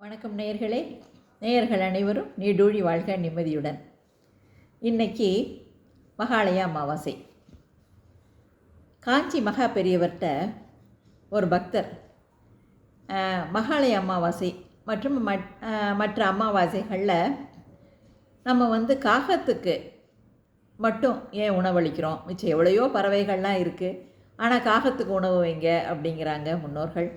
வணக்கம் நேயர்களே. நேயர்கள் அனைவரும் நீடூழி வாழ்க நிம்மதியுடன். இன்னைக்கு மகாலய அமாவாசை. காஞ்சி மகா பெரியவர்கிட்ட ஒரு பக்தர் மகாலய அமாவாசை மற்றும் மற்ற அமாவாசைகளில் நம்ம காகத்துக்கு மட்டும் ஏன் உணவளிக்கிறோம்? மிச்சம் எவ்வளையோ பறவைகள்லாம் இருக்குது, ஆனால் காகத்துக்கு உணவு வைங்க அப்படிங்கிறாங்க முன்னோர்கள்.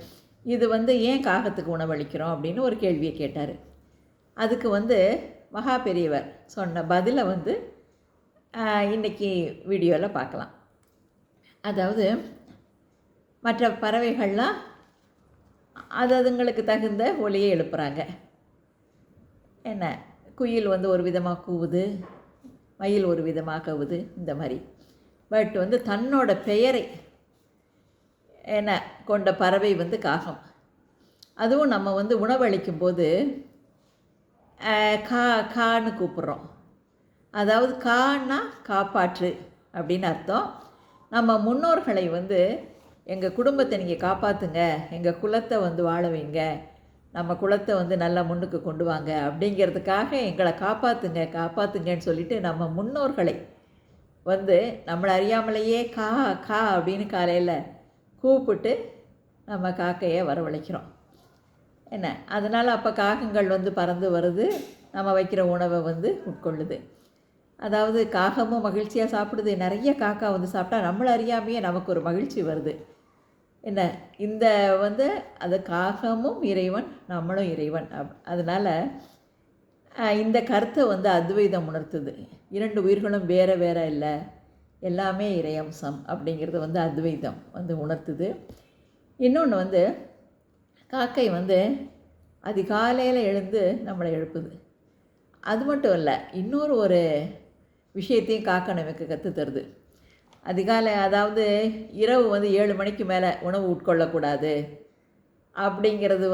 இது ஏன் காகத்துக்கு உணவளிக்கிறோம் அப்படின்னு ஒரு கேள்வியை கேட்டார். அதுக்கு மகா பெரியவர் சொன்ன பதிலை இன்றைக்கி வீடியோவில் பார்க்கலாம். அதாவது மற்ற பறவைகள்லாம் அதுங்களுக்கு தகுந்த ஒலியை எழுப்புகிறாங்க. என்ன, குயில் ஒரு விதமாக கூவுது, மயில் ஒரு விதமாக கவுது, இந்த மாதிரி. பட் தன்னோட பெயரை என்ன கொண்ட பறவை காகம். அதுவும் நம்ம உணவளிக்கும் போது கான்னு கூப்பிட்றோம். அதாவது கான்னா காப்பாற்று அப்படின்னு அர்த்தம். நம்ம முன்னோர்களை எங்கள் குடும்பத்தை நீங்கள் காப்பாற்றுங்க, எங்கள் குலத்தை வாழ வைங்க, நம்ம குலத்தை நல்லா முன்னுக்கு கொண்டு வாங்க அப்படிங்கிறதுக்காக எங்களை காப்பாற்றுங்கன்னு சொல்லிட்டு நம்ம முன்னோர்களை நம்மளை அறியாமலேயே கா அப்படின்னு காலையில் கூப்பிட்டு நம்ம காக்கையை வரவழைக்கிறோம். என்ன, அதனால் அப்போ காகங்கள் பறந்து வருது, நம்ம வைக்கிற உணவை உட்கொள்ளுது. அதாவது காகமும் மகிழ்ச்சியாக சாப்பிடுது. நிறைய காக்கா சாப்பிட்டா நம்மளை அறியாமையே நமக்கு ஒரு மகிழ்ச்சி வருது. என்ன, இந்த அது காகமும் இறைவன், நம்மளும் இறைவன். அதனால் இந்த கருத்தை அத்வைதம் உணர்த்துது. இரண்டு உயிர்களும் வேறு வேறு இல்லை, எல்லாமே இறையம்சம் அப்படிங்கிறது அத்வைதம் உணர்த்துது. இன்னொன்று காக்கை அதிகாலையில் எழுந்து நம்மளை எழுப்புது. அது மட்டும் இல்லை, இன்னொரு ஒரு விஷயத்தையும் காக்கை நமக்கு கற்றுத்தருது. அதிகாலை, அதாவது இரவு 7 மணிக்கு மேலே உணவு உட்கொள்ளக்கூடாது அப்படிங்கிறது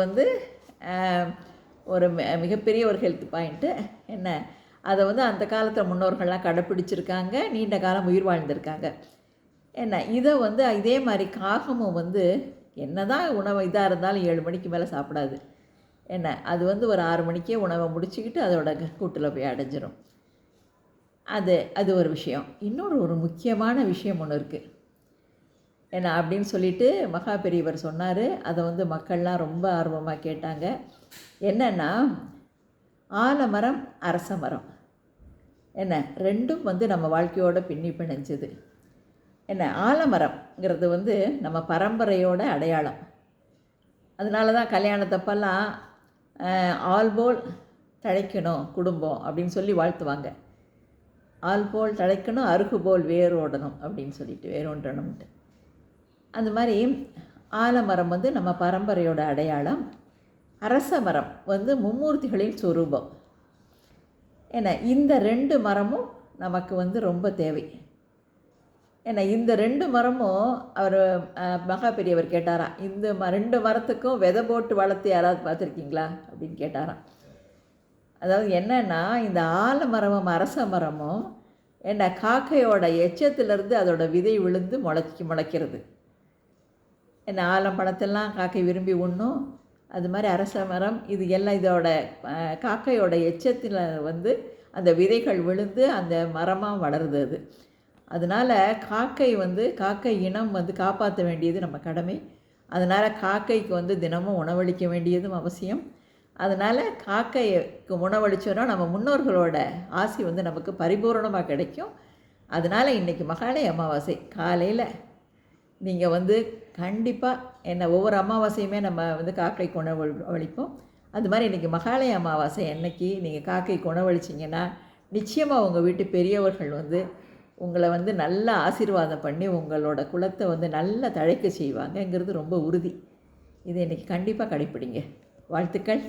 ஒரு மிகப்பெரிய ஒரு ஹெல்த் பாயிண்ட்டு. என்ன, அதை அந்த காலத்தில் முன்னோர்கள்லாம் கடைப்பிடிச்சிருக்காங்க, நீண்ட காலம் உயிர் வாழ்ந்திருக்காங்க. என்ன, இதை இதே மாதிரி காகமும் என்ன தான் உணவு இதாக இருந்தாலும் 7 மணிக்கு மேலே சாப்பிடாது. என்ன, அது ஒரு 6 மணிக்கே உணவை முடிச்சுக்கிட்டு அதோட கூட்டில் போய் அடைஞ்சிரும். அது ஒரு விஷயம். ஒரு முக்கியமான விஷயம் ஒன்று இருக்குது. என்ன அப்படின்னு சொல்லிட்டு மகா பெரியவர் சொன்னார். அதை மக்கள்லாம் ரொம்ப ஆர்வமாக கேட்டாங்க. என்னென்னா, ஆலமரம் அரச மரம், என்ன ரெண்டும் நம்ம வாழ்க்கையோட பிணைஞ்சது. என்ன, ஆலமரம்ங்கிறது நம்ம பரம்பரையோட அடையாளம். அதனால தான் கல்யாணத்தப்பெல்லாம் ஆள் போல் தழைக்கணும் குடும்பம் அப்படின்னு சொல்லி வாழ்த்துவாங்க. ஆள் போல் தழைக்கணும், அருகு போல் வேரோடணும் அப்படின்னு சொல்லிட்டு, வேரோன்றணும்ட்டு. அந்த மாதிரி ஆலமரம் நம்ம பரம்பரையோட அடையாளம். அரச மரம் மும்மூர்த்திகளின் சொரூபம். ஏன்னா இந்த 2 மரமும் நமக்கு ரொம்ப தேவை. ஏன்னா இந்த 2 மரமும் அவர் மகா பெரியவர் கேட்டாராம், இந்த 2 மரத்துக்கும் விதை போட்டு வளர்த்து யாராவது பார்த்துருக்கீங்களா அப்படின்னு கேட்டாராம். அதாவது என்னென்னா, இந்த ஆலமரமும் அரச மரமும் என்ன காக்கையோட எச்சத்திலேருந்து அதோட விதை விழுந்து முளைக்கிறது. என்ன, ஆலம்பழத்தெல்லாம் காக்கை விரும்பி உண்ணும். அது மாதிரி அரச மரம், இது எல்லாம் இதோட காக்கையோட எச்சத்தில் அந்த விதைகள் விழுந்து அந்த மரமாக வளருது. அது அதனால் காக்கை இனம் காப்பாற்ற வேண்டியது நம்ம கடமை. அதனால் காக்கைக்கு தினமும் உணவளிக்க வேண்டியதும் அவசியம். அதனால் காக்கைக்கு உணவளித்தோன்னா நம்ம முன்னோர்களோட ஆசி நமக்கு பரிபூரணமாக கிடைக்கும். அதனால் இன்றைக்கி மகாலய அமாவாசை காலையில் நீங்கள் கண்டிப்பாக என்ன, ஒவ்வொரு அமாவாசையுமே நம்ம காக்கைக்கு உணவளிப்போம். அது மாதிரி இன்றைக்கி மகாலய அமாவாசை அன்னைக்கு நீங்கள் காக்கைக்கு உணவளிச்சிங்கன்னா நிச்சயமாக உங்கள் வீட்டு பெரியவர்கள் உங்களை நல்லா ஆசீர்வாதம் பண்ணி உங்களோட குலத்தை நல்லா தழைக்க செய்வாங்கங்கிறது ரொம்ப உறுதி. இதை இன்றைக்கி கண்டிப்பாக கடைப்பிடிங்க. வாழ்த்துக்கள்.